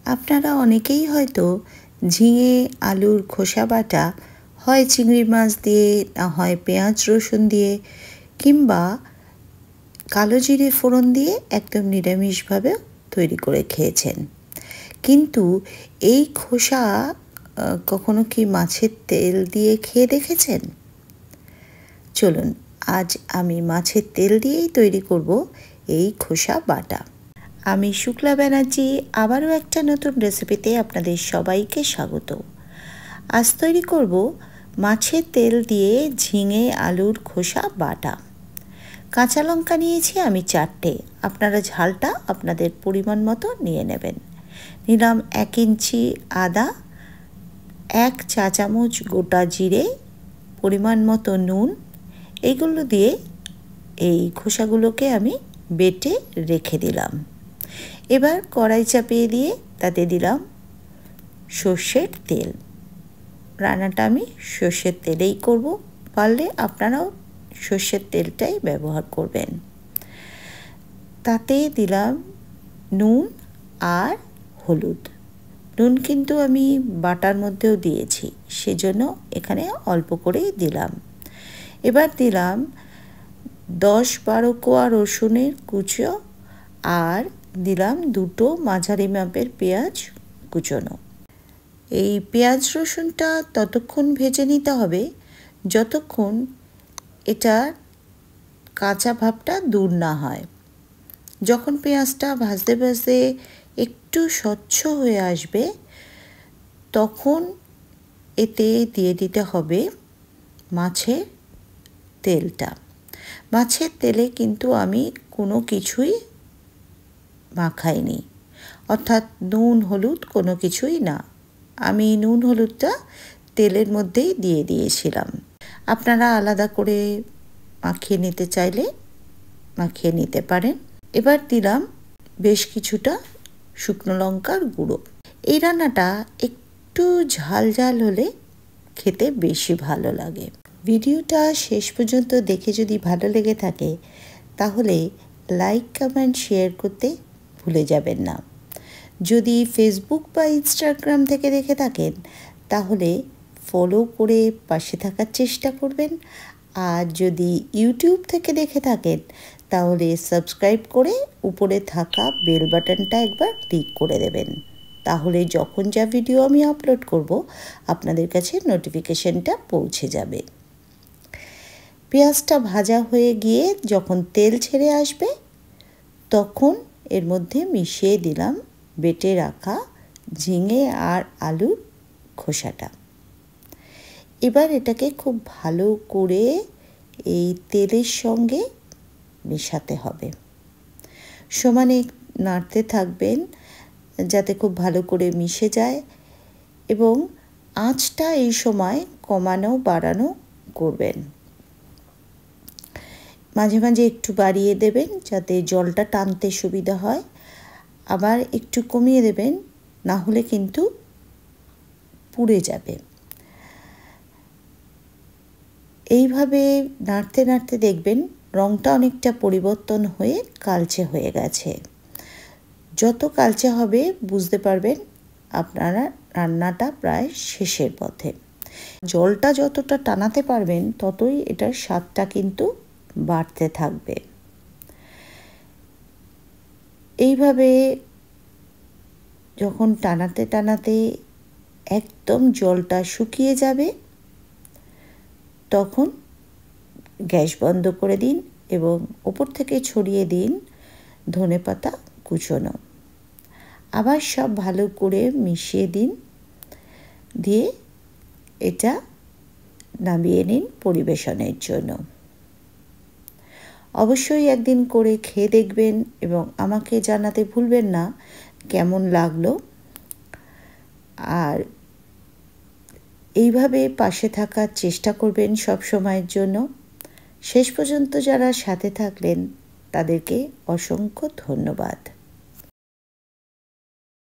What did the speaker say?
আপনারা অনেকেই হয়তো ঝিঙে আলুর খোসা বাটা হয় চিংড়ি মাছ দিয়ে, না হয় পেঁয়াজ রসুন দিয়ে, কিংবা কালো জিরে ফোড়ন দিয়ে একদম নিরামিষভাবে তৈরি করে খেয়েছেন। কিন্তু এই খোসা কখনো কি মাছের তেল দিয়ে খেয়ে দেখেছেন? চলুন, আজ আমি মাছের তেল দিয়েই তৈরি করব এই খোসা বাটা। আমি শুক্লা ব্যানার্জি আবারও একটা নতুন রেসিপিতে আপনাদের সবাইকে স্বাগত। আজ তৈরি করব মাছের তেল দিয়ে ঝিঙে আলুর খোসা বাটা। কাঁচা লঙ্কা নিয়েছি আমি 4টে, আপনারা ঝালটা আপনাদের পরিমাণ মতো নিয়ে নেবেন। নিলাম 1 ইঞ্চি আদা, 1 চা চামচ গোটা জিরে, পরিমাণ মতো নুন। এইগুলো দিয়ে এই খোসাগুলোকে আমি বেটে রেখে দিলাম। এবার কড়াই চাপিয়ে দিয়ে তাতে দিলাম সর্ষের তেল। রান্নাটা আমি সর্ষের তেলেই করব, পারলে আপনারাও সর্ষের তেলটাই ব্যবহার করবেন। তাতে দিলাম নুন আর হলুদ। নুন কিন্তু আমি বাটার মধ্যেও দিয়েছি, সেজন্য এখানে অল্প করেই দিলাম। এবার দিলাম 10-12 কোয়া রসুনের কুচো, আর দিলাম 2টো মাঝারি মাপের পেঁয়াজ কুচোনো। এই পেঁয়াজ রসুনটা ততক্ষণ ভেজে নিতে হবে যতক্ষণ এটার কাঁচা ভাবটা দূর না হয়। যখন পেঁয়াজটা ভাজতে ভাজতে একটু স্বচ্ছ হয়ে আসবে, তখন এতে দিয়ে দিতে হবে মাছের তেলটা। মাছের তেলে কিন্তু আমি কোনো কিছুই মাখাইনি, অর্থাৎ নুন হলুদ কোনো কিছুই না। আমি নুন হলুদটা তেলের মধ্যেই দিয়ে দিয়েছিলাম। আপনারা আলাদা করে মাখিয়ে নিতে চাইলে মাখিয়ে নিতে পারেন। এবার দিলাম বেশ কিছুটা শুকনো লঙ্কার গুঁড়ো। এই রান্নাটা একটু ঝাল ঝাল হলে খেতে বেশি ভালো লাগে। ভিডিওটা শেষ পর্যন্ত দেখে যদি ভালো লেগে থাকে তাহলে লাইক, কমেন্ট, শেয়ার করতে ভুলে যাবেন না। যদি ফেসবুক বা ইনস্টাগ্রাম থেকে দেখে থাকেন তাহলে ফলো করে পাশে থাকার চেষ্টা করবেন। আর যদি ইউটিউব থেকে দেখে থাকেন তাহলে সাবস্ক্রাইব করে উপরে থাকা বেল বাটনটা একবার ক্লিক করে দেবেন। তাহলে যখন যা ভিডিও আমি আপলোড করব আপনাদের কাছে নোটিফিকেশনটা পৌঁছে যাবে। পেঁয়াজটা ভাজা হয়ে গিয়ে যখন তেল ছেড়ে আসবে তখন এর মধ্যে মিশিয়ে দিলাম বেটে রাখা ঝিঙে আর আলুর খোসাটা। এবার এটাকে খুব ভালো করে এই তেলের সঙ্গে মেশাতে হবে। সমানে নাড়তে থাকবেন যাতে খুব ভালো করে মিশে যায়, এবং আঁচটা এই সময় কমানো বাড়ানো করবেন। মাঝে মাঝে একটু বাড়িয়ে দেবেন যাতে জলটা টানতে সুবিধা হয়, আবার একটু কমিয়ে দেবেন, না হলে কিন্তু পুড়ে যাবে। এইভাবে নাড়তে নাড়তে দেখবেন রঙটা অনেকটা পরিবর্তন হয়ে কালচে হয়ে গেছে। যত কালচে হবে বুঝতে পারবেন আপনারা রান্নাটা প্রায় শেষের পথে। জলটা যতটা টানাতে পারবেন ততই এটার স্বাদটা কিন্তু বাড়তে থাকবে। এইভাবে যখন টানাতে টানাতে একদম জলটা শুকিয়ে যাবে তখন গ্যাস বন্ধ করে দিন এবং ওপর থেকে ছড়িয়ে দিন ধনেপাতা কুচোনো। আবার সব ভালো করে মিশিয়ে দিন, দিয়ে এটা নামিয়ে নিন পরিবেশনের জন্য। অবশ্যই একদিন করে খেয়ে দেখবেন এবং আমাকে জানাতে ভুলবেন না কেমন লাগলো। আর এইভাবে পাশে থাকার চেষ্টা করবেন সব সময়ের জন্য। শেষ পর্যন্ত যারা সাথে থাকলেন তাদেরকে অসংখ্য ধন্যবাদ।